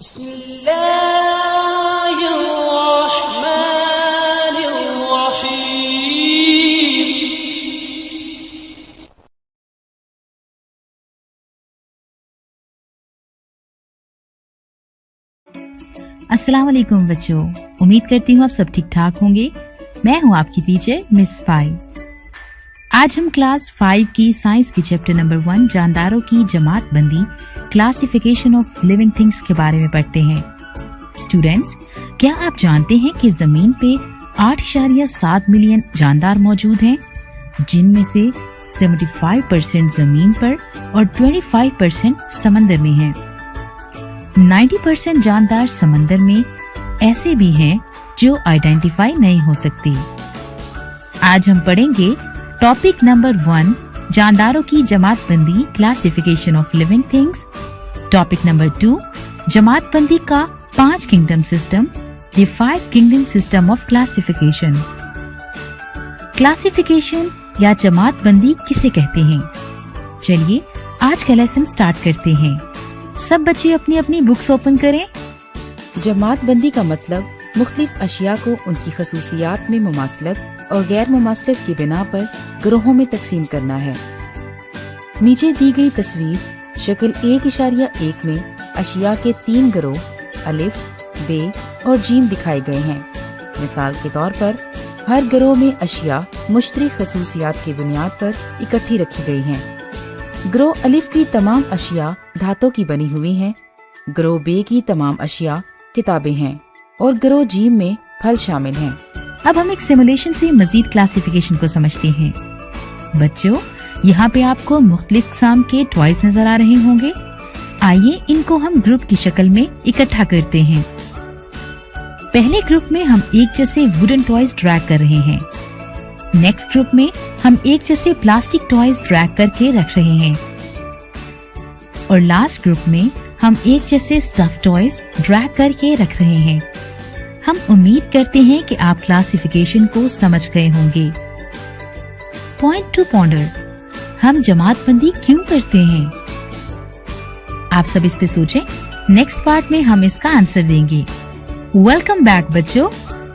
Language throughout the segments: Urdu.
بسم اللہ الرحمن الرحیم۔ السلام علیکم بچوں، امید کرتی ہوں آپ سب ٹھیک ٹھاک ہوں گے۔ میں ہوں آپ کی ٹیچر مس پائی۔ آج ہم کلاس 5 کی سائنس کی چیپٹر نمبر 1 جانداروں کی جماعت بندی کلاسیفیکیشن آف لیونگ تھنگس کے بارے میں پڑھتے ہیں۔ اسٹوڈینٹس، کیا آپ جانتے ہیں کہ زمین پہ 8.7 ملین جاندار موجود ہیں، جن میں سے 75% زمین پر اور 25% سمندر میں ہیں۔ 90% جاندار سمندر میں ایسے بھی ہیں جو آئیڈینٹیفائی نہیں ہو سکتے۔ آج ہم پڑھیں گے ٹاپک نمبر 1 جانداروں کی جماعت بندی classification of living things. Topic number 2 جماعت بندی کا 5 kingdom system, the 5 kingdom system of classification. Classification یا جماعت بندی کسے کہتے ہیں؟ چلیے آج کا لیسن سٹارٹ کرتے ہیں۔ سب بچے اپنی اپنی بکس اوپن کریں۔ جماعت بندی کا مطلب مختلف اشیاء کو ان کی خصوصیات میں مماثلت اور غیر مماثلت کی بنا پر گروہوں میں تقسیم کرنا ہے۔ نیچے دی گئی تصویر شکل 1.1 میں اشیاء کے 3 گروہ الف، بے اور جیم دکھائے گئے ہیں۔ مثال کے طور پر ہر گروہ میں اشیاء مشترک خصوصیات کی بنیاد پر اکٹھی رکھی گئی ہیں۔ گروہ الف کی تمام اشیاء دھاتوں کی بنی ہوئی ہیں، گروہ بے کی تمام اشیاء کتابیں ہیں اور گروہ جیم میں پھل شامل ہیں۔ اب ہم ایک سیمولیشن سے مزید کلاسیفیکیشن کو سمجھتے ہیں۔ بچوں، یہاں پہ آپ کو مختلف اقسام کے ٹوائز نظر آ رہے ہوں گے۔ آئیے ان کو ہم گروپ کی شکل میں اکٹھا کرتے ہیں۔ پہلے گروپ میں ہم ایک جیسے ووڈن ٹوائز ڈریگ کر رہے ہیں۔ نیکسٹ گروپ میں ہم ایک جیسے پلاسٹک ٹوائز ڈریگ کر کے رکھ رہے ہیں، اور لاسٹ گروپ میں ہم ایک جیسے اسٹف ٹوائز ڈریگ کر کے رکھ رہے ہیں۔ ہم امید کرتے ہیں کہ آپ کلاسیفیکیشن کو سمجھ گئے ہوں گے۔ پوائنٹ ٹو پونڈر، ہم جماعت بندی کیوں کرتے ہیں؟ آپ سب اس پہ سوچیں، نیکسٹ پارٹ میں ہم اس کا آنسر دیں گے۔ ویلکم بیک بچوں،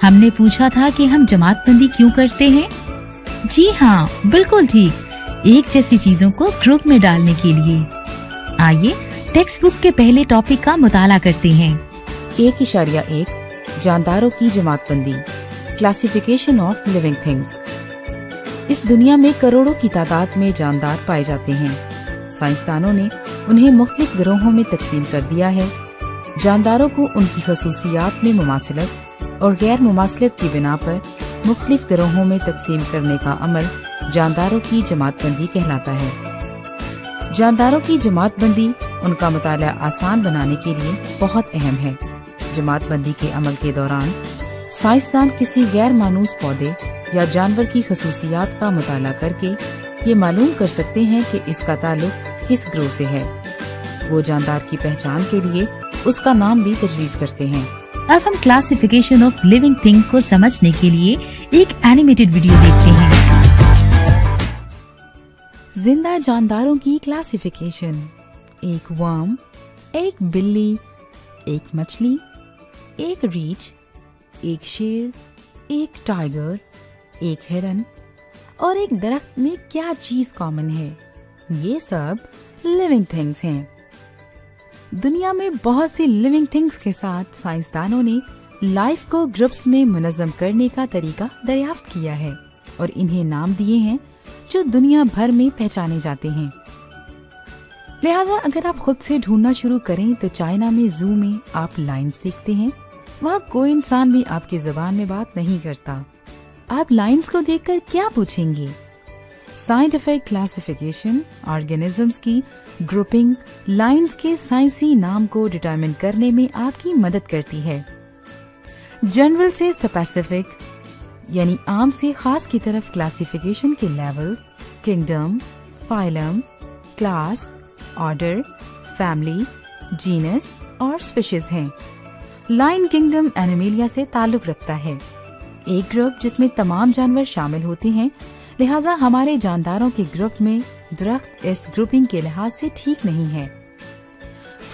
ہم نے پوچھا تھا کہ ہم جماعت بندی کیوں کرتے ہیں؟ جی ہاں، بالکل ٹھیک، ایک جیسی چیزوں کو گروپ میں ڈالنے کے لیے۔ آئیے ٹیکسٹ بک کے پہلے ٹاپک کا مطالعہ کرتے ہیں۔ 1.1 جانداروں کی جماعت بندی کلاسیفیکیشن آف لیونگ تھنگس۔ اس دنیا میں کروڑوں کی تعداد میں جاندار پائے جاتے ہیں۔ سائنسدانوں نے انہیں مختلف گروہوں میں تقسیم کر دیا ہے۔ جانداروں کو ان کی خصوصیات میں مماثلت اور غیر مماثلت کی بنا پر مختلف گروہوں میں تقسیم کرنے کا عمل جانداروں کی جماعت بندی کہلاتا ہے۔ جانداروں کی جماعت بندی ان کا مطالعہ آسان بنانے کے لیے بہت اہم ہے۔ جماعت بندی کے عمل کے دوران سائنسدان کسی غیر مانوس پودے یا جانور کی خصوصیات کا مطالعہ کر کے یہ معلوم کر سکتے ہیں کہ اس کا تعلق کس گروہ سے ہے۔ وہ جاندار کی پہچان کے لیے اس کا نام بھی تجویز کرتے ہیں۔ اب ہم کلاسیفیکیشن آف لیونگ تھنگ کو سمجھنے کے لیے ایک اینیمیٹڈ ویڈیو دیکھتے ہیں۔ زندہ جانداروں کی کلاسیفیکیشن: ایک ورم، ایک بلی، ایک مچھلی، ایک ریچھ، ایک شیر، ایک ٹائیگر، ایک ہرن اور ایک درخت میں کیا چیز کامن ہے؟ یہ سب لیونگ تھنگس ہیں۔ دنیا میں بہت سی لیونگ تھنگس کے ساتھ سائنسدانوں نے لائف کو گروپس میں منظم کرنے کا طریقہ دریافت کیا ہے اور انہیں نام دیے ہیں جو دنیا بھر میں پہچانے جاتے ہیں۔ لہٰذا اگر آپ خود سے ڈھونڈنا شروع کریں تو چائنا میں زو میں آپ لائنز دیکھتے ہیں۔ وہاں کوئی انسان بھی آپ کی زبان میں بات نہیں کرتا۔ آپ لائنز کو دیکھ کر کیا پوچھیں گے؟ سائنٹیفک کلاسیفیکیشن آرگینزمز کی گروپنگ لائنز کے سائنسی نام کو ڈٹرمن کرنے میں آپ کی مدد کرتی ہے۔ جنرل سے اسپیسیفک یعنی عام سے خاص کی طرف کلاسیفیکیشن کے levels kingdom, phylum, class, order, family, genus اور اسپیشیز ہیں۔ لائن کنگڈم اینیمیلیا سے تعلق رکھتا ہے، ایک گروپ جس میں تمام جانور شامل ہوتے ہیں۔ لہٰذا ہمارے جانداروں کے گروپ میں درخت اس گروپنگ کے لحاظ سے ٹھیک نہیں ہے۔